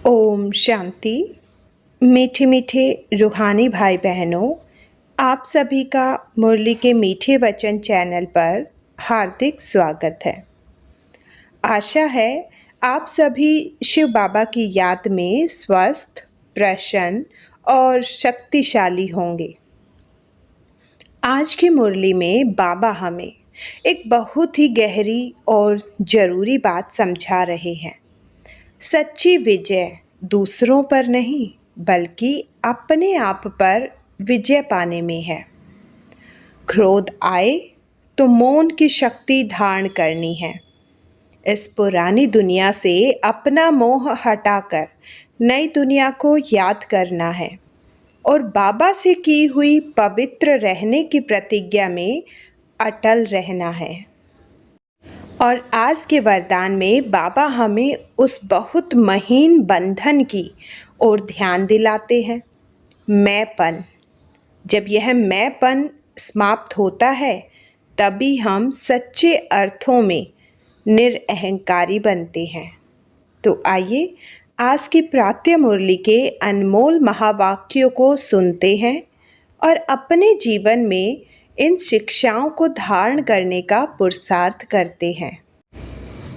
ओम शांति। मीठे मीठे रूहानी भाई बहनों, आप सभी का मुरली के मीठे वचन चैनल पर हार्दिक स्वागत है। आशा है आप सभी शिव बाबा की याद में स्वस्थ, प्रसन्न और शक्तिशाली होंगे। आज की मुरली में बाबा हमें एक बहुत ही गहरी और ज़रूरी बात समझा रहे हैं। सच्ची विजय दूसरों पर नहीं बल्कि अपने आप पर विजय पाने में है। क्रोध आए तो मौन की शक्ति धारण करनी है। इस पुरानी दुनिया से अपना मोह हटाकर नई दुनिया को याद करना है और बाबा से की हुई पवित्र रहने की प्रतिज्ञा में अटल रहना है। और आज के वरदान में बाबा हमें उस बहुत महीन बंधन की ओर ध्यान दिलाते हैं, मैंपन। जब यह मैंपन समाप्त होता है तभी हम सच्चे अर्थों में निरअहंकारी बनते हैं। तो आइए आज की प्रातः मुरली के अनमोल महावाक्यों को सुनते हैं और अपने जीवन में इन शिक्षाओं को धारण करने का पुरुषार्थ करते हैं।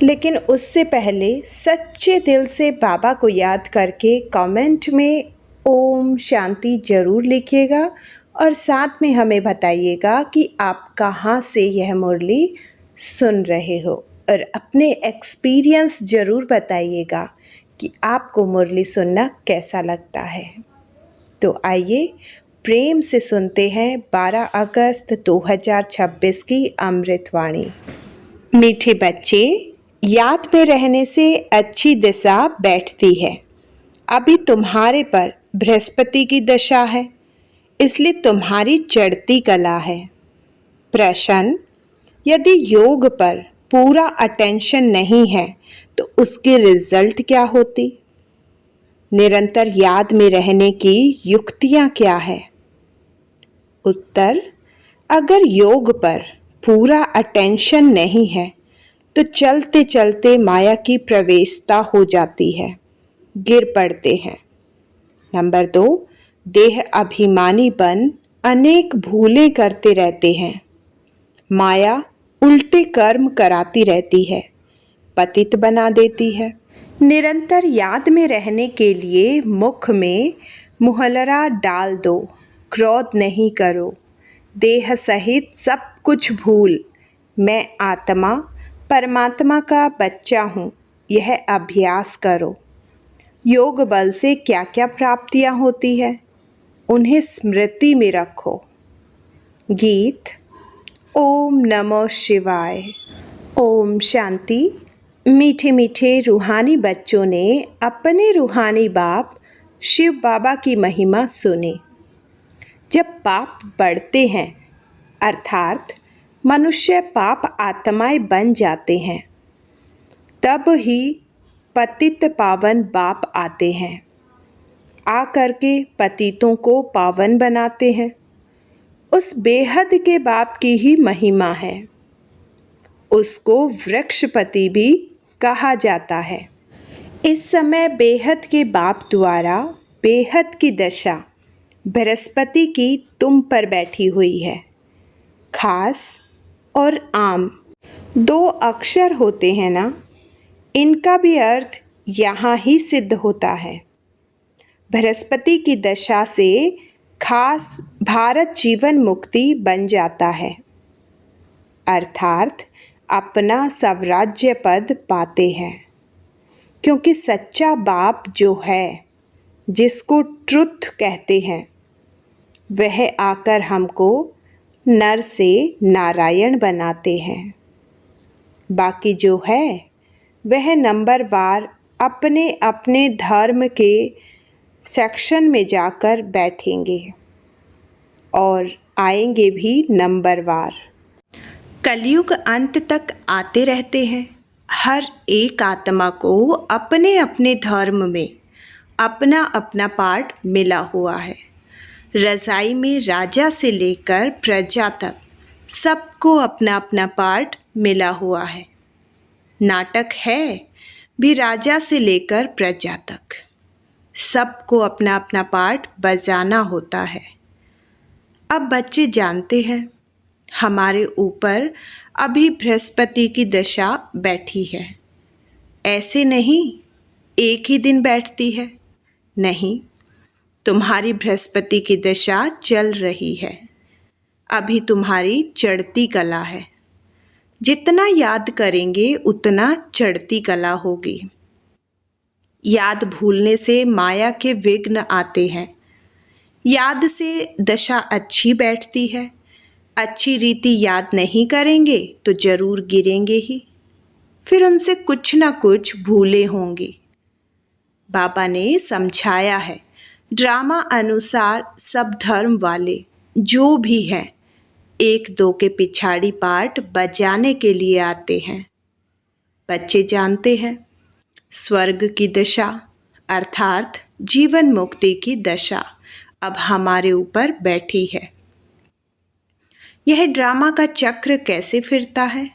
लेकिन उससे पहले सच्चे दिल से बाबा को याद करके कमेंट में ओम शांति ज़रूर लिखिएगा और साथ में हमें बताइएगा कि आप कहाँ से यह मुरली सुन रहे हो और अपने एक्सपीरियंस ज़रूर बताइएगा कि आपको मुरली सुनना कैसा लगता है। तो आइए प्रेम से सुनते हैं 12 अगस्त 2026 की अमृतवाणी। मीठे बच्चे, याद में रहने से अच्छी दिशा बैठती है। अभी तुम्हारे पर बृहस्पति की दशा है, इसलिए तुम्हारी चढ़ती कला है। प्रश्न: यदि योग पर पूरा अटेंशन नहीं है तो उसके रिजल्ट क्या होती? निरंतर याद में रहने की युक्तियाँ क्या है? उत्तर: अगर योग पर पूरा अटेंशन नहीं है तो चलते चलते माया की प्रवेशता हो जाती है, गिर पड़ते हैं। नंबर 2, देह अभिमानी बन अनेक भूलें करते रहते हैं। माया उल्टे कर्म कराती रहती है, पतित बना देती है। निरंतर याद में रहने के लिए मुख में मुहल्ला डाल दो, क्रोध नहीं करो, देह सहित सब कुछ भूल, मैं आत्मा परमात्मा का बच्चा हूँ, यह अभ्यास करो। योग बल से क्या क्या प्राप्तियाँ होती है उन्हें स्मृति में रखो। गीत। ओम नमो शिवाय। ओम शांति। मीठे मीठे रूहानी बच्चों ने अपने रूहानी बाप शिव बाबा की महिमा सुनी। जब पाप बढ़ते हैं अर्थात मनुष्य पाप आत्माएं बन जाते हैं, तब ही पतित पावन बाप आते हैं, आकर के पतितों को पावन बनाते हैं। उस बेहद के बाप की ही महिमा है। उसको वृक्षपति भी कहा जाता है। इस समय बेहद के बाप द्वारा बेहद की दशा बृहस्पति की तुम पर बैठी हुई है। खास और आम 2 अक्षर होते हैं ना, इनका भी अर्थ यहाँ ही सिद्ध होता है। बृहस्पति की दशा से खास भारत जीवन मुक्ति बन जाता है, अर्थात अपना स्वराज्य पद पाते हैं। क्योंकि सच्चा बाप जो है, जिसको ट्रुथ कहते हैं, वह आकर हमको नर से नारायण बनाते हैं। बाकी जो है वह नंबरवार अपने अपने धर्म के सेक्शन में जाकर बैठेंगे और आएंगे भी नंबरवार। कलयुग अंत तक आते रहते हैं। हर एक आत्मा को अपने अपने धर्म में अपना अपना पार्ट मिला हुआ है। रज़ाई में राजा से लेकर प्रजा तक सबको अपना अपना पार्ट मिला हुआ है। नाटक है भी राजा से लेकर प्रजा तक। सबको अपना अपना पार्ट बजाना होता है। अब बच्चे जानते हैं हमारे ऊपर अभी बृहस्पति की दशा बैठी है। ऐसे नहीं एक ही दिन बैठती है, नहीं, तुम्हारी बृहस्पति की दशा चल रही है। अभी तुम्हारी चढ़ती कला है। जितना याद करेंगे उतना चढ़ती कला होगी। याद भूलने से माया के विघ्न आते हैं। याद से दशा अच्छी बैठती है। अच्छी रीति याद नहीं करेंगे तो जरूर गिरेंगे ही, फिर उनसे कुछ ना कुछ भूले होंगे। बाबा ने समझाया है, ड्रामा अनुसार सब धर्म वाले जो भी हैं एक दो के पिछाड़ी पार्ट बजाने के लिए आते हैं। बच्चे जानते हैं स्वर्ग की दशा अर्थात जीवन मुक्ति की दशा अब हमारे ऊपर बैठी है। यह ड्रामा का चक्र कैसे फिरता है,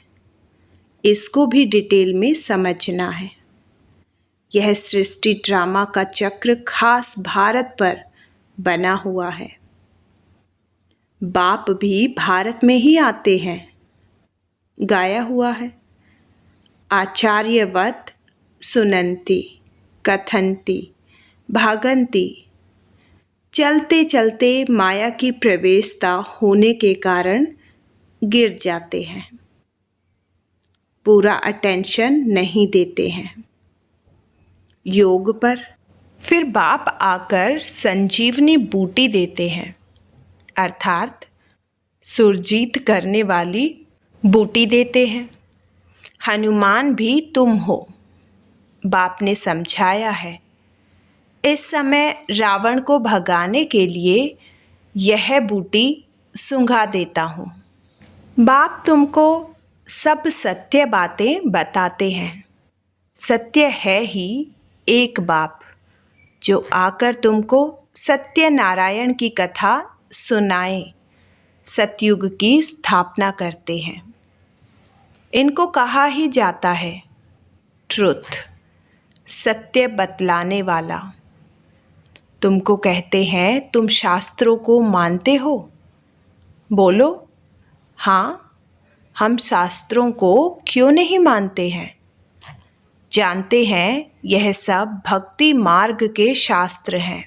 इसको भी डिटेल में समझना है। यह सृष्टि ड्रामा का चक्र खास भारत पर बना हुआ है। बाप भी भारत में ही आते हैं। गाया हुआ है, आचार्यवत सुनंती कथंती भागंती। चलते चलते माया की प्रवेशता होने के कारण गिर जाते हैं, पूरा अटेंशन नहीं देते हैं योग पर। फिर बाप आकर संजीवनी बूटी देते हैं अर्थात सुरजीत करने वाली बूटी देते हैं। हनुमान भी तुम हो, बाप ने समझाया है। इस समय रावण को भगाने के लिए यह बूटी सूंघा देता हूँ। बाप तुमको सब सत्य बातें बताते हैं। सत्य है ही एक बाप जो आकर तुमको सत्यनारायण की कथा सुनाए, सतयुग की स्थापना करते हैं। इनको कहा ही जाता है ट्रुथ, सत्य बतलाने वाला। तुमको कहते हैं तुम शास्त्रों को मानते हो, बोलो हाँ, हम शास्त्रों को क्यों नहीं मानते हैं। जानते हैं यह सब भक्ति मार्ग के शास्त्र हैं।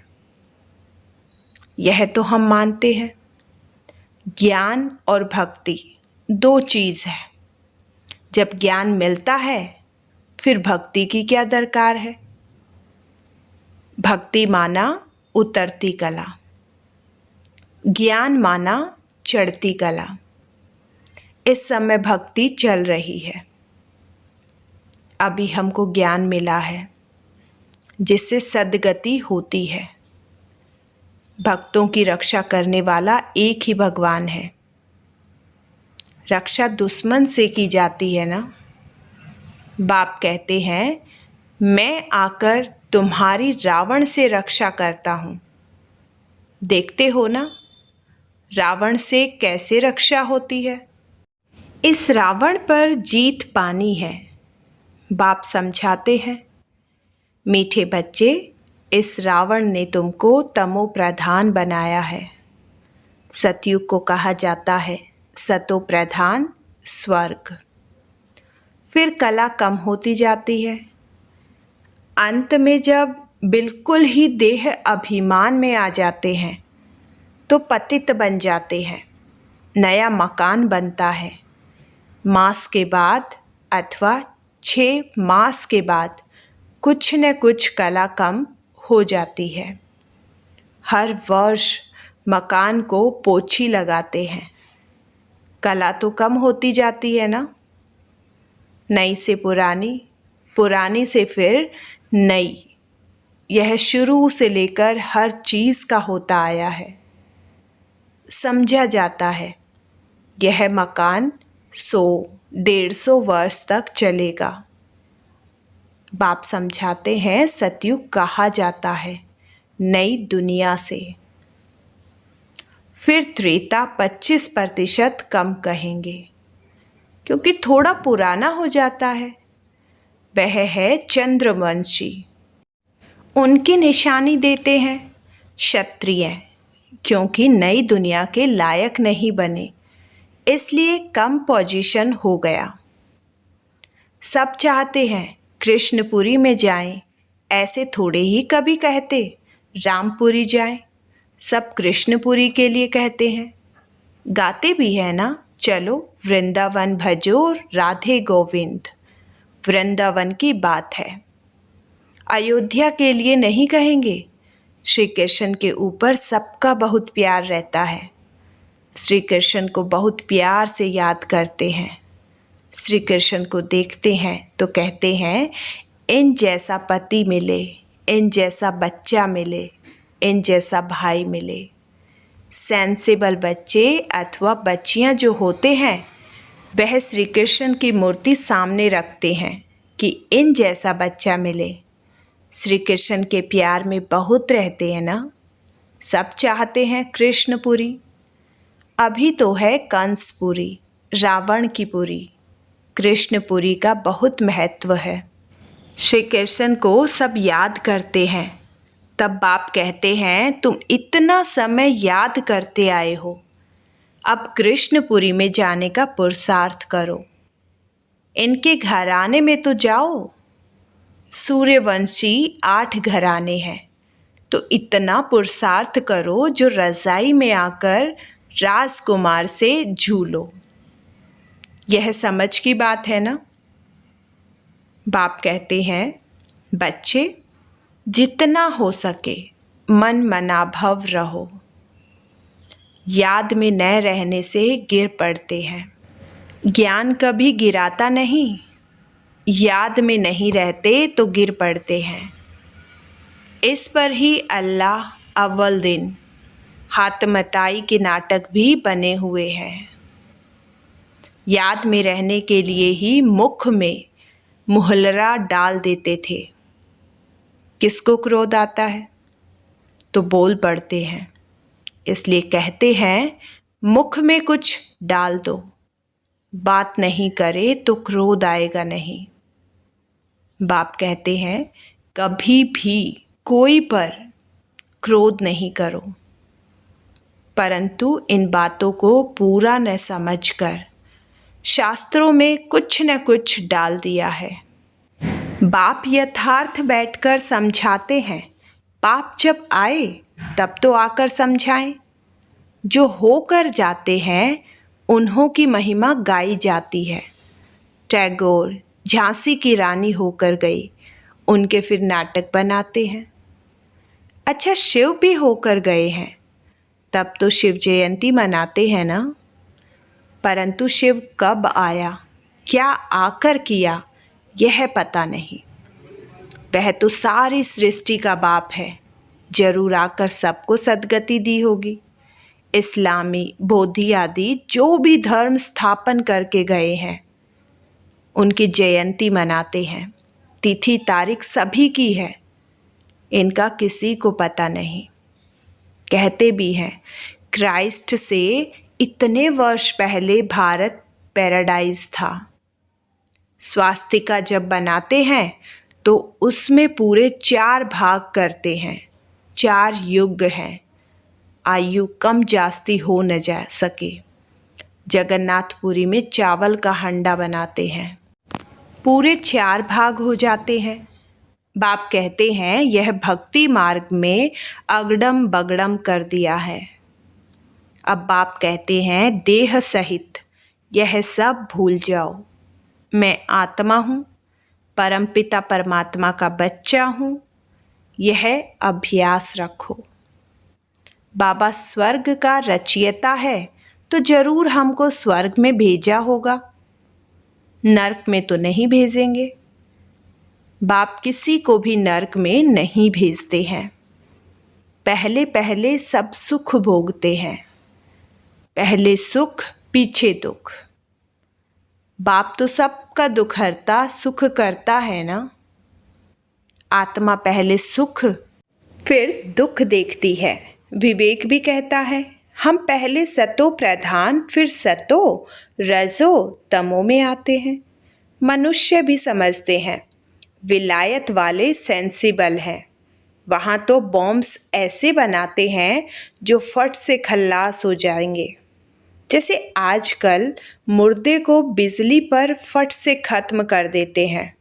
यह तो हम मानते हैं। ज्ञान और भक्ति दो चीज़ है। जब ज्ञान मिलता है फिर भक्ति की क्या दरकार है। भक्ति माना उतरती कला, ज्ञान माना चढ़ती कला। इस समय भक्ति चल रही है। अभी हमको ज्ञान मिला है जिससे सद्गति होती है। भक्तों की रक्षा करने वाला एक ही भगवान है। रक्षा दुश्मन से की जाती है ना। बाप कहते हैं मैं आकर तुम्हारी रावण से रक्षा करता हूँ। देखते हो ना रावण से कैसे रक्षा होती है। इस रावण पर जीत पानी है। बाप समझाते हैं मीठे बच्चे, इस रावण ने तुमको तमो प्रधान बनाया है। सतयुग को कहा जाता है सतो प्रधान स्वर्ग। फिर कला कम होती जाती है। अंत में जब बिल्कुल ही देह अभिमान में आ जाते हैं तो पतित बन जाते हैं। नया मकान बनता है। मास के बाद अथवा 6 मास के बाद कुछ न कुछ कला कम हो जाती है। हर वर्ष मकान को पोछी लगाते हैं। कला तो कम होती जाती है ना। नई से पुरानी, पुरानी से फिर नई, यह शुरू से लेकर हर चीज़ का होता आया है। समझा जाता है यह मकान 100-150 वर्ष तक चलेगा। बाप समझाते हैं सतयुग कहा जाता है नई दुनिया से। फिर त्रेता 25% कम कहेंगे क्योंकि थोड़ा पुराना हो जाता है। वह है चंद्रवंशी। उनकी निशानी देते हैं क्षत्रिय, क्योंकि नई दुनिया के लायक नहीं बने, इसलिए कम पोजीशन हो गया। सब चाहते हैं कृष्णपुरी में जाएं, ऐसे थोड़े ही कभी कहते रामपुरी जाएं। सब कृष्णपुरी के लिए कहते हैं, गाते भी है ना, चलो वृंदावन भजो राधे गोविंद। वृंदावन की बात है, अयोध्या के लिए नहीं कहेंगे। श्री कृष्ण के ऊपर सबका बहुत प्यार रहता है, श्री कृष्ण को बहुत प्यार से याद करते हैं। श्री कृष्ण को देखते हैं तो कहते हैं, इन जैसा पति मिले, इन जैसा बच्चा मिले, इन जैसा भाई मिले। सेंसिबल बच्चे अथवा बच्चियां जो होते हैं वह श्री कृष्ण की मूर्ति सामने रखते हैं कि इन जैसा बच्चा मिले। श्री कृष्ण के प्यार में बहुत रहते हैं ना। सब चाहते हैं कृष्णपुरी। अभी तो है कंसपुरी, रावण की पुरी। कृष्णपुरी का बहुत महत्व है। श्री कृष्ण को सब याद करते हैं। तब बाप कहते हैं, तुम इतना समय याद करते आए हो, अब कृष्णपुरी में जाने का पुरुषार्थ करो। इनके घराने में तो जाओ। सूर्यवंशी 8 घराने हैं, तो इतना पुरुषार्थ करो जो रज़ाई में आकर राजकुमार से झूलो। यह समझ की बात है ना। बाप कहते हैं, बच्चे जितना हो सके मन मनाभव रहो। याद में न रहने से गिर पड़ते हैं। ज्ञान कभी गिराता नहीं, याद में नहीं रहते तो गिर पड़ते हैं। इस पर ही अल्लाह अव्वल दिन हातमताई के नाटक भी बने हुए हैं। याद में रहने के लिए ही मुख में मुहल्ला डाल देते थे। किसको क्रोध आता है तो बोल पड़ते हैं, इसलिए कहते हैं मुख में कुछ डाल दो, बात नहीं करे तो क्रोध आएगा नहीं। बाप कहते हैं, कभी भी कोई पर क्रोध नहीं करो, परंतु इन बातों को पूरा न समझकर शास्त्रों में कुछ न कुछ डाल दिया है। बाप यथार्थ बैठकर समझाते हैं। पाप जब आए तब तो आकर समझाएं। जो होकर जाते हैं उन्हों की महिमा गाई जाती है। टैगोर झांसी की रानी होकर गई, उनके फिर नाटक बनाते हैं। अच्छा, शिव भी होकर गए हैं, तब तो शिव जयंती मनाते हैं ना। परंतु शिव कब आया, क्या आकर किया, यह पता नहीं। वह तो सारी सृष्टि का बाप है, जरूर आकर सबको सद्गति दी होगी। इस्लामी, बौद्धि आदि जो भी धर्म स्थापन करके गए हैं उनकी जयंती मनाते हैं। तिथि तारीख सभी की है, इनका किसी को पता नहीं। कहते भी हैं क्राइस्ट से इतने वर्ष पहले भारत पैराडाइज था। स्वास्तिका जब बनाते हैं तो उसमें पूरे 4 भाग करते हैं। 4 युग हैं, आयु कम जास्ती हो न जा सके। जगन्नाथपुरी में चावल का हंडा बनाते हैं, पूरे 4 भाग हो जाते हैं। बाप कहते हैं यह भक्ति मार्ग में अगड़म बगड़म कर दिया है। अब बाप कहते हैं देह सहित यह सब भूल जाओ। मैं आत्मा हूँ, परमपिता परमात्मा का बच्चा हूँ, यह अभ्यास रखो। बाबा स्वर्ग का रचयिता है तो जरूर हमको स्वर्ग में भेजा होगा, नरक में तो नहीं भेजेंगे। बाप किसी को भी नरक में नहीं भेजते हैं। पहले पहले सब सुख भोगते हैं, पहले सुख पीछे दुख। बाप तो सबका दुख हरता सुख करता है ना। आत्मा पहले सुख फिर दुख देखती है। विवेक भी कहता है हम पहले सतो प्रधान फिर सतो रजो तमो में आते हैं। मनुष्य भी समझते हैं, विलायत वाले सेंसिबल हैं, वहाँ तो बॉम्ब्स ऐसे बनाते हैं जो फट से खल्लास हो जाएंगे, जैसे आजकल मुर्दे को बिजली पर फट से ख़त्म कर देते हैं।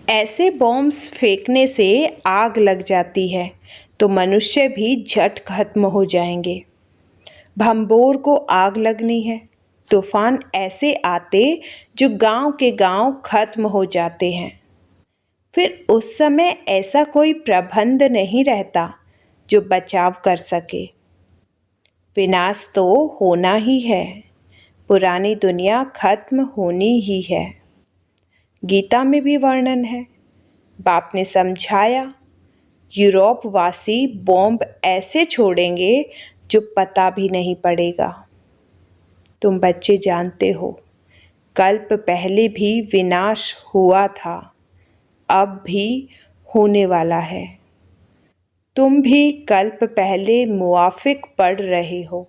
ऐसे बॉम्ब्स फेंकने से आग लग जाती है तो मनुष्य भी झट खत्म हो जाएंगे। भंबोर को आग लगनी है, तूफान ऐसे आते जो गांव के गांव खत्म हो जाते हैं। फिर उस समय ऐसा कोई प्रबंध नहीं रहता जो बचाव कर सके। विनाश तो होना ही है, पुरानी दुनिया खत्म होनी ही है। गीता में भी वर्णन है। बाप ने समझाया, यूरोप वासी बॉम्ब ऐसे छोड़ेंगे जो पता भी नहीं पड़ेगा। तुम बच्चे जानते हो, कल्प पहले भी विनाश हुआ था, अब भी होने वाला है। तुम भी कल्प पहले मुआफिक पढ़ रहे हो।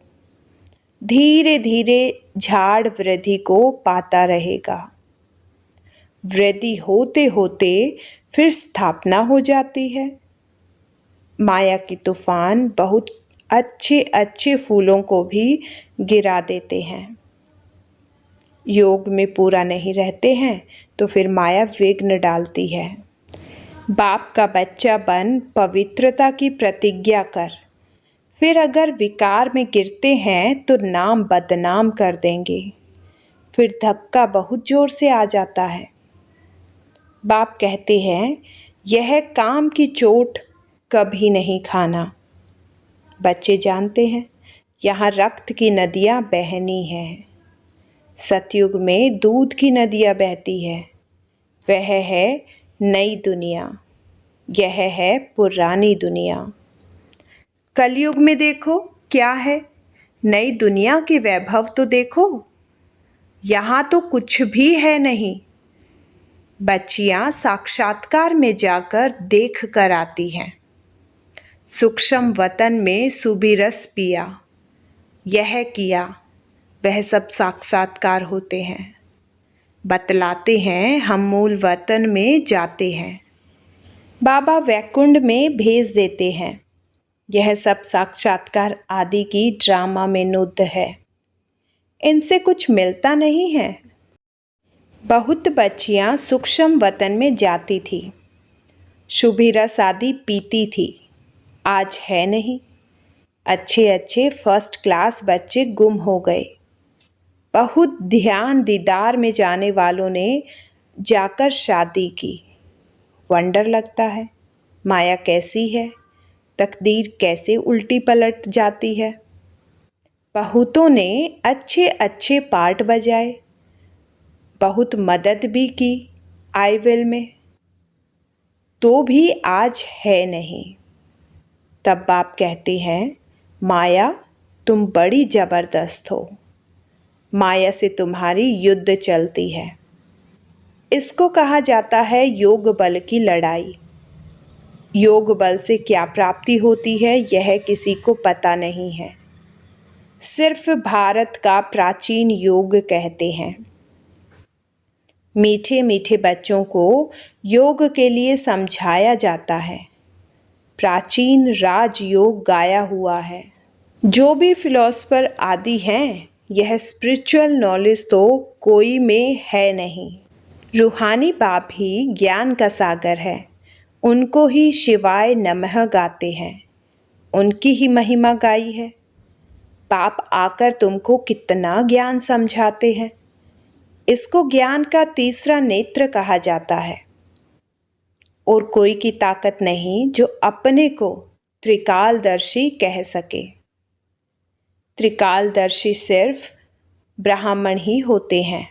धीरे धीरे झाड़ वृद्धि को पाता रहेगा। वृद्धि होते होते फिर स्थापना हो जाती है। माया की तूफान बहुत अच्छे अच्छे फूलों को भी गिरा देते हैं। योग में पूरा नहीं रहते हैं तो फिर माया विघ्न डालती है। बाप का बच्चा बन पवित्रता की प्रतिज्ञा कर, फिर अगर विकार में गिरते हैं तो नाम बदनाम कर देंगे। फिर धक्का बहुत जोर से आ जाता है। बाप कहते हैं, यह काम की चोट कभी नहीं खाना। बच्चे जानते हैं, यहाँ रक्त की नदियाँ बहनी हैं। सतयुग में दूध की नदियाँ बहती है। वह है नई दुनिया, यह है पुरानी दुनिया। कलयुग में देखो क्या है, नई दुनिया के वैभव तो देखो। यहाँ तो कुछ भी है नहीं। बच्चियाँ साक्षात्कार में जाकर देख कर आती हैं। सूक्ष्म वतन में सुबीरस पिया, यह किया, वह सब साक्षात्कार होते हैं। बतलाते हैं हम मूल वतन में जाते हैं। बाबा वैकुंठ में भेज देते हैं। यह सब साक्षात्कार आदि की ड्रामा में नुद्ध है। इनसे कुछ मिलता नहीं है। बहुत बच्चियां सूक्ष्म वतन में जाती थी, शुभी रस आदि पीती थी, आज है नहीं। अच्छे अच्छे फर्स्ट क्लास बच्चे गुम हो गए। बहुत ध्यान दीदार में जाने वालों ने जाकर शादी की। वंडर लगता है, माया कैसी है, तकदीर कैसे उल्टी पलट जाती है। बहुतों ने अच्छे अच्छे पार्ट बजाए, बहुत मदद भी की आईविल में, तो भी आज है नहीं। तब बाप कहते हैं, माया तुम बड़ी ज़बरदस्त हो, माया से तुम्हारी युद्ध चलती है। इसको कहा जाता है योग बल की लड़ाई। योग बल से क्या प्राप्ति होती है यह किसी को पता नहीं है। सिर्फ भारत का प्राचीन योग कहते हैं। मीठे मीठे बच्चों को योग के लिए समझाया जाता है। प्राचीन राजयोग गाया हुआ है। जो भी फिलोसफर आदि हैं, यह स्पिरिचुअल नॉलेज तो कोई में है नहीं। रूहानी बाप ही ज्ञान का सागर है। उनको ही शिवाय नमः गाते हैं, उनकी ही महिमा गाई है। बाप आकर तुमको कितना ज्ञान समझाते हैं। इसको ज्ञान का तीसरा नेत्र कहा जाता है। और कोई की ताकत नहीं जो अपने को त्रिकालदर्शी कह सके। त्रिकालदर्शी सिर्फ ब्राह्मण ही होते हैं,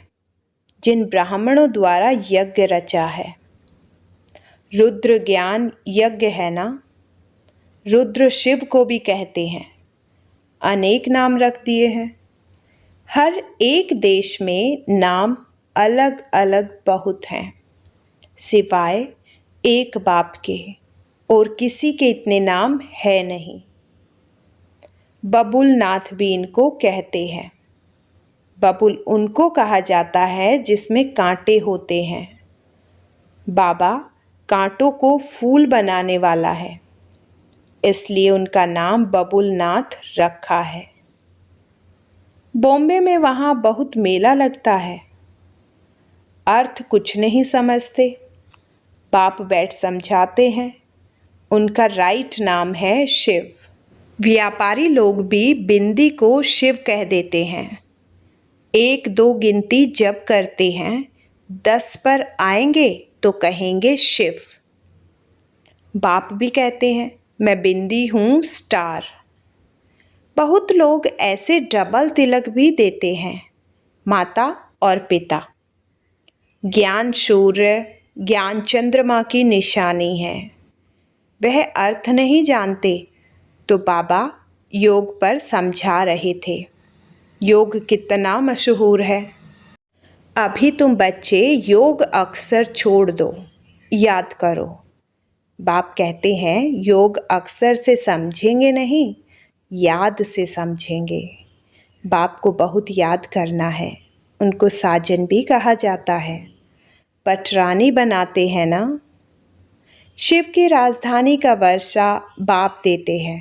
जिन ब्राह्मणों द्वारा यज्ञ रचा है। रुद्र ज्ञान यज्ञ है ना। रुद्र शिव को भी कहते हैं। अनेक नाम रख दिए हैं। हर एक देश में नाम अलग अलग बहुत हैं, सिवाय एक बाप के और किसी के इतने नाम है नहीं। बबुल नाथ भी इनको कहते हैं। बबुल उनको कहा जाता है जिसमें कांटे होते हैं। बाबा कांटों को फूल बनाने वाला है। इसलिए उनका नाम बबुलनाथ रखा है। बॉम्बे में वहाँ बहुत मेला लगता है। अर्थ कुछ नहीं समझते। बाप बैठ समझाते हैं। उनका राइट नाम है शिव। व्यापारी लोग भी बिंदी को शिव कह देते हैं। 1-2 गिनती जब करते हैं, 10 पर आएंगे तो कहेंगे शिव। बाप भी कहते हैं, मैं बिंदी हूँ स्टार। बहुत लोग ऐसे डबल तिलक भी देते हैं, माता और पिता। ज्ञान सूर्य, ज्ञान चंद्रमा की निशानी है। वह अर्थ नहीं जानते तो बाबा योग पर समझा रहे थे। योग कितना मशहूर है। अभी तुम बच्चे योग अक्सर छोड़ दो, याद करो। बाप कहते हैं योग अक्सर से समझेंगे नहीं, याद से समझेंगे। बाप को बहुत याद करना है। उनको साजन भी कहा जाता है। पटरानी बनाते हैं ना। शिव की राजधानी का वर्षा बाप देते हैं।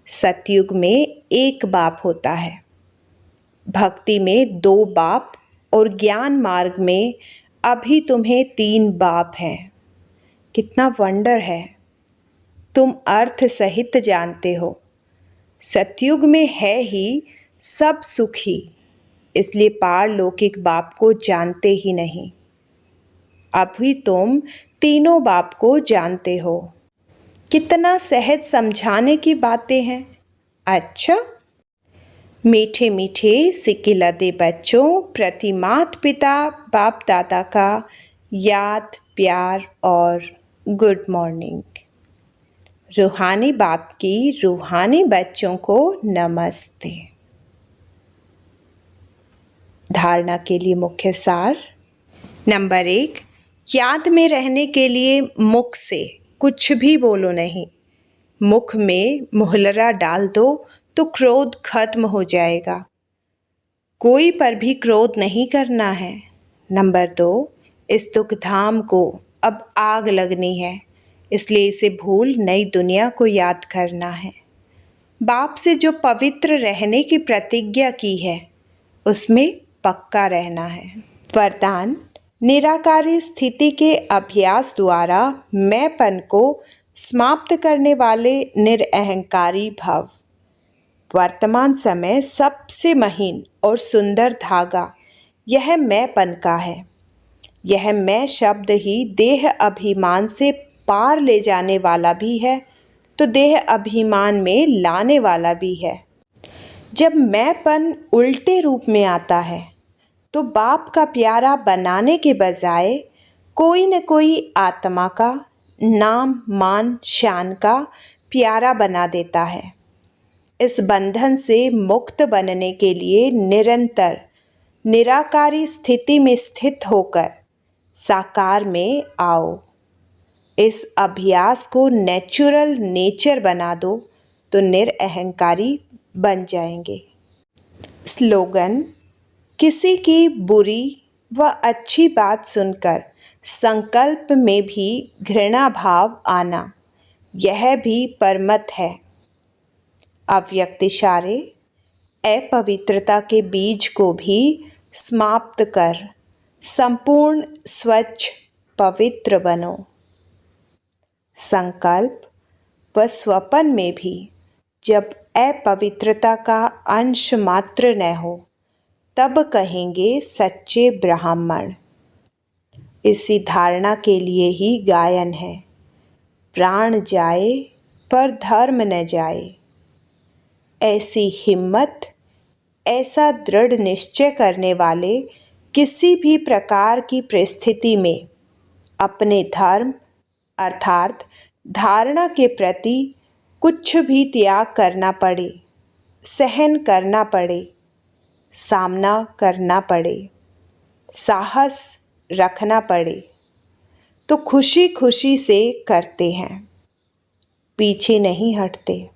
सतयुग में एक बाप होता है, भक्ति में 2 बाप और ज्ञान मार्ग में अभी तुम्हें 3 बाप हैं। कितना वंडर है। तुम अर्थ सहित जानते हो। सतयुग में है ही सब सुखी, इसलिए पारलौकिक बाप को जानते ही नहीं। अभी तुम तीनों बाप को जानते हो। कितना सहज समझाने की बातें हैं। अच्छा, मीठे मीठे सिकिलते बच्चों प्रति माता पिता बाप दादा का याद, प्यार और गुड मॉर्निंग। रूहानी बाप की रूहानी बच्चों को नमस्ते। धारणा के लिए मुख्य सार। नंबर 1, याद में रहने के लिए मुख से कुछ भी बोलो नहीं। मुख में मुहलरा डाल दो तो क्रोध खत्म हो जाएगा। कोई पर भी क्रोध नहीं करना है। नंबर 2, इस दुख धाम को अब आग लगनी है, इसलिए इसे भूल नई दुनिया को याद करना है। बाप से जो पवित्र रहने की प्रतिज्ञा की है, उसमें पक्का रहना है। वरदान, निराकारी स्थिति के अभ्यास द्वारा मैंपन को समाप्त करने वाले निरअहंकारी भव। वर्तमान समय सबसे महीन और सुंदर धागा यह मैंपन का है। यह मैं शब्द ही देह अभिमान से पार ले जाने वाला भी है तो देह अभिमान में लाने वाला भी है। जब मैंपन उल्टे रूप में आता है तो बाप का प्यारा बनाने के बजाय कोई न कोई आत्मा का नाम मान शान का प्यारा बना देता है। इस बंधन से मुक्त बनने के लिए निरंतर निराकारी स्थिति में स्थित होकर साकार में आओ। इस अभ्यास को नेचुरल नेचर बना दो तो निरअहंकारी बन जाएंगे। स्लोगन, किसी की बुरी व अच्छी बात सुनकर संकल्प में भी घृणा भाव आना, यह भी परमत है। अव्यक्त इशारे, अपवित्रता के बीज को भी समाप्त कर संपूर्ण स्वच्छ पवित्र बनो। संकल्प व स्वपन में भी जब अपवित्रता का अंश मात्र न हो, तब कहेंगे सच्चे ब्राह्मण। इसी धारणा के लिए ही गायन है। प्राण जाए पर धर्म न जाए। ऐसी हिम्मत, ऐसा दृढ़ निश्चय करने वाले किसी भी प्रकार की परिस्थिति में अपने धर्म अर्थात धारणा के प्रति कुछ भी त्याग करना पड़े, सहन करना पड़े, सामना करना पड़े, साहस रखना पड़े, तो खुशी खुशी से करते हैं, पीछे नहीं हटते।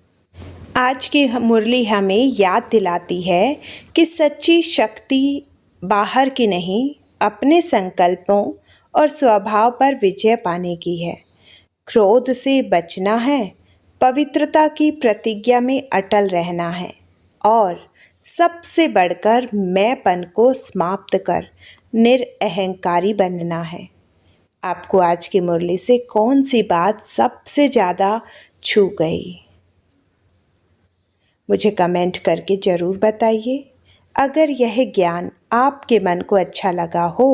आज की मुरली हमें याद दिलाती है कि सच्ची शक्ति बाहर की नहीं, अपने संकल्पों और स्वभाव पर विजय पाने की है। क्रोध से बचना है, पवित्रता की प्रतिज्ञा में अटल रहना है और सबसे बढ़कर मैंपन को समाप्त कर निरअहंकारी बनना है। आपको आज की मुरली से कौन सी बात सबसे ज़्यादा छू गई? मुझे कमेंट करके ज़रूर बताइए। अगर यह ज्ञान आपके मन को अच्छा लगा हो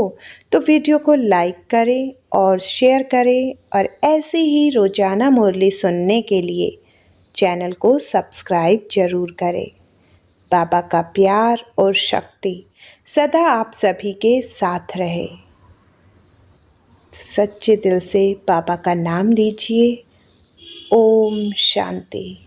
तो वीडियो को लाइक करें और शेयर करें और ऐसे ही रोज़ाना मुरली सुनने के लिए चैनल को सब्सक्राइब ज़रूर करें। बाबा का प्यार और शक्ति सदा आप सभी के साथ रहे। सच्चे दिल से बाबा का नाम लीजिए। ओम शांति।